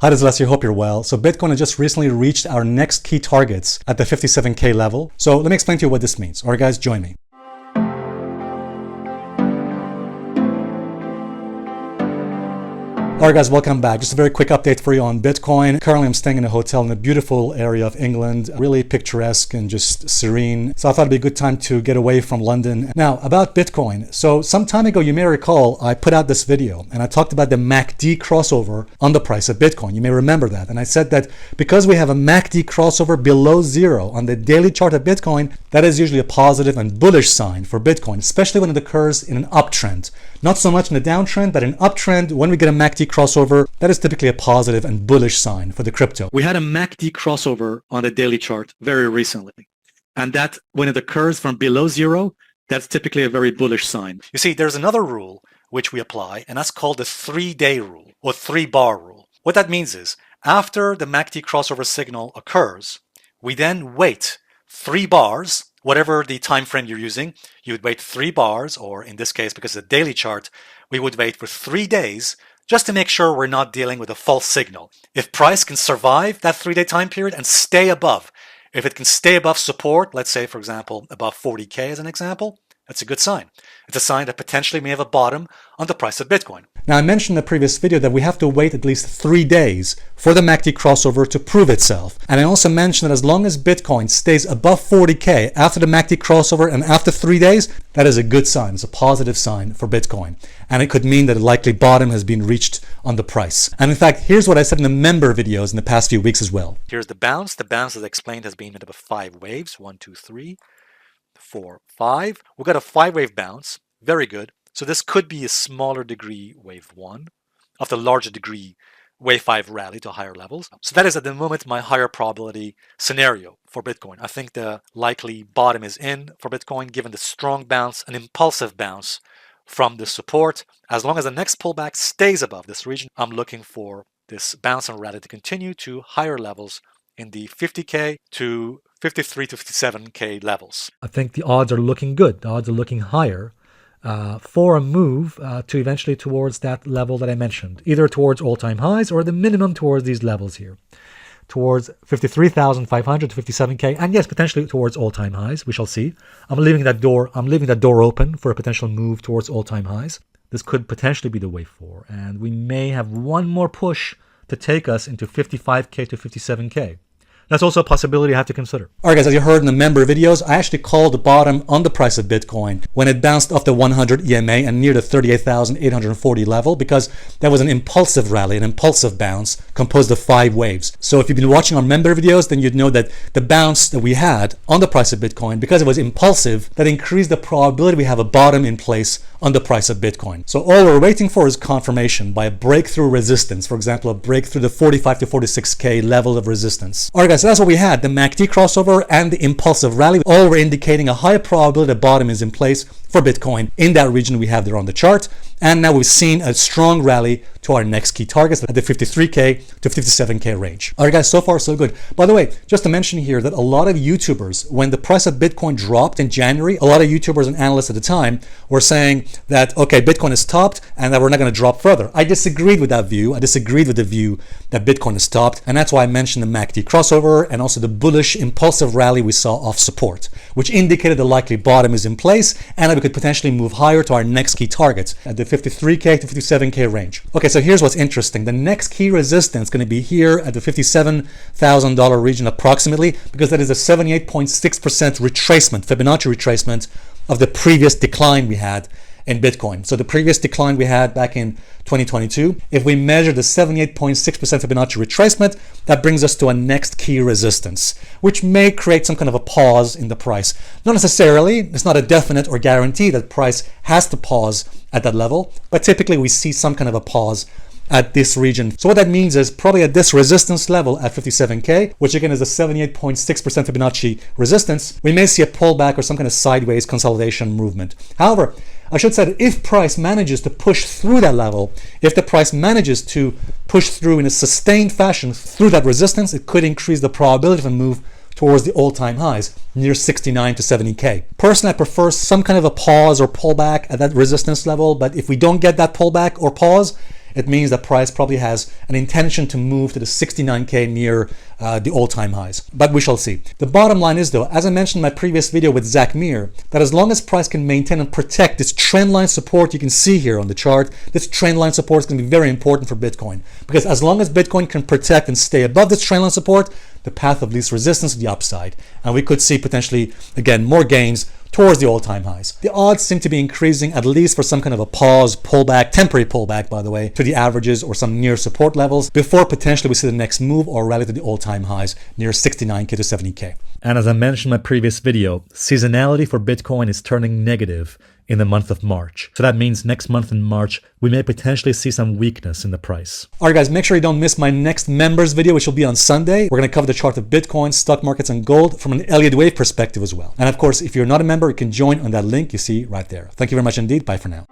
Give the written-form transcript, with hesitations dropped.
Hi, this is Alessio. Hope you're well. So Bitcoin has just recently reached our next key targets at the 57K level. So let me explain to you what this means. All right, guys, join me. All right, guys, welcome back. Just a very quick update for you on Bitcoin. Currently, I'm staying in a hotel in a beautiful area of England, really picturesque and just serene. So I thought it'd be a good time to get away from London. Now, about Bitcoin. So some time ago, you may recall, I put out this video and I talked about the MACD crossover on the price of Bitcoin. You may remember that. And I said that because we have a MACD crossover below zero on the daily chart of Bitcoin, that is usually a positive and bullish sign for Bitcoin, especially when it occurs in an uptrend. Not so much in a downtrend, but an uptrend, when we get a MACD crossover, that is typically a positive and bullish sign for the crypto. We had a MACD crossover on the daily chart very recently. And that, when it occurs from below zero, that's typically a very bullish sign. You see, there's another rule which we apply, and that's called the 3-day rule or 3-bar rule. What that means is, after the MACD crossover signal occurs, we then wait 3 bars, whatever the time frame you're using, you would wait 3 bars, or in this case, because it's a daily chart, we would wait for 3 days just to make sure we're not dealing with a false signal. If price can survive that 3-day time period and stay above, if it can stay above support, let's say, for example, above 40K as an example, that's a good sign. It's a sign that potentially may have a bottom on the price of Bitcoin. Now, I mentioned in the previous video that we have to wait at least 3 days for the MACD crossover to prove itself. And I also mentioned that as long as Bitcoin stays above 40K after the MACD crossover and after 3 days, that is a good sign. It's a positive sign for Bitcoin. And it could mean that a likely bottom has been reached on the price. And in fact, here's what I said in the member videos in the past few weeks as well. Here's the bounce. The bounce, as explained, has been made up of 5 waves. 1, 2, 3, 4, 5. We've got a 5-wave bounce. Very good. So this could be a smaller degree wave 1 of the larger degree wave 5 rally to higher levels. So that is at the moment my higher probability scenario for Bitcoin. I think the likely bottom is in for Bitcoin given the strong bounce, an impulsive bounce from the support. As long as the next pullback stays above this region, I'm looking for this bounce and rally to continue to higher levels in the 50K to 53 to 57K levels. I think the odds are looking good. The odds are looking higher for a move to eventually towards that level that I mentioned, either towards all-time highs or the minimum towards these levels here, towards 53,500 to 57K, and yes, potentially towards all-time highs. We shall see. I'm leaving that door open for a potential move towards all-time highs. This could potentially be the wave 4, and we may have one more push to take us into 55K to 57K. That's also a possibility I have to consider. All right, guys, as you heard in the member videos, I actually called the bottom on the price of Bitcoin when it bounced off the 100 EMA and near the 38,840 level, because that was an impulsive rally, an impulsive bounce composed of 5 waves. So if you've been watching our member videos, then you'd know that the bounce that we had on the price of Bitcoin, because it was impulsive, that increased the probability we have a bottom in place on the price of Bitcoin. So all we're waiting for is confirmation by a breakthrough resistance. For example, a breakthrough the 45 to 46K level of resistance. All right, guys, so that's what we had. The MACD crossover and the impulsive rally, all were indicating a high probability the bottom is in place for Bitcoin in that region we have there on the chart. And now we've seen a strong rally to our next key targets at the 53K to 57K range. All right, guys, so far so good. By the way, just to mention here that a lot of YouTubers, when the price of Bitcoin dropped in January, a lot of YouTubers and analysts at the time were saying that, okay, Bitcoin is topped and that we're not going to drop further. I disagreed with that view. I disagreed with the view that Bitcoin is topped. And that's why I mentioned the MACD crossover and also the bullish impulsive rally we saw off support, which indicated the likely bottom is in place and that we could potentially move higher to our next key targets at the 53K to 57K range. Okay, so here's what's interesting. The next key resistance is going to be here at the $57,000 region approximately, because that is a 78.6% retracement, Fibonacci retracement of the previous decline we had in Bitcoin. So the previous decline we had back in 2022, if we measure the 78.6% Fibonacci retracement, that brings us to a next key resistance, which may create some kind of a pause in the price. Not necessarily, it's not a definite or guarantee that price has to pause at that level, but typically we see some kind of a pause at this region. So what that means is probably at this resistance level at 57K, which again is a 78.6% Fibonacci resistance, we may see a pullback or some kind of sideways consolidation movement. However, I should say that if price manages to push through that level, if the price manages to push through in a sustained fashion through that resistance, it could increase the probability of a move towards the all-time highs, near 69 to 70K. Personally, I prefer some kind of a pause or pullback at that resistance level, but if we don't get that pullback or pause, it means that price probably has an intention to move to the 69K near the all-time highs. But we shall see. The bottom line is though, as I mentioned in my previous video with Zach Meir, that as long as price can maintain and protect this trend line support you can see here on the chart, this trend line support is going to be very important for Bitcoin. Because as long as Bitcoin can protect and stay above this trend line support, the path of least resistance to the upside. And we could see potentially, again, more gains towards the all-time highs. The odds seem to be increasing, at least for some kind of a pause, pullback, temporary pullback, by the way, to the averages or some near support levels before potentially we see the next move or rally to the all-time highs near 69K to 70K. And as I mentioned in my previous video, seasonality for Bitcoin is turning negative in the month of March. So that means next month in March, we may potentially see some weakness in the price. All right, guys, make sure you don't miss my next members video, which will be on Sunday. We're going to cover the chart of Bitcoin, stock markets, and gold from an Elliott wave perspective as well. And of course, if you're not a member, you can join on that link you see right there. Thank you very much indeed. Bye for now.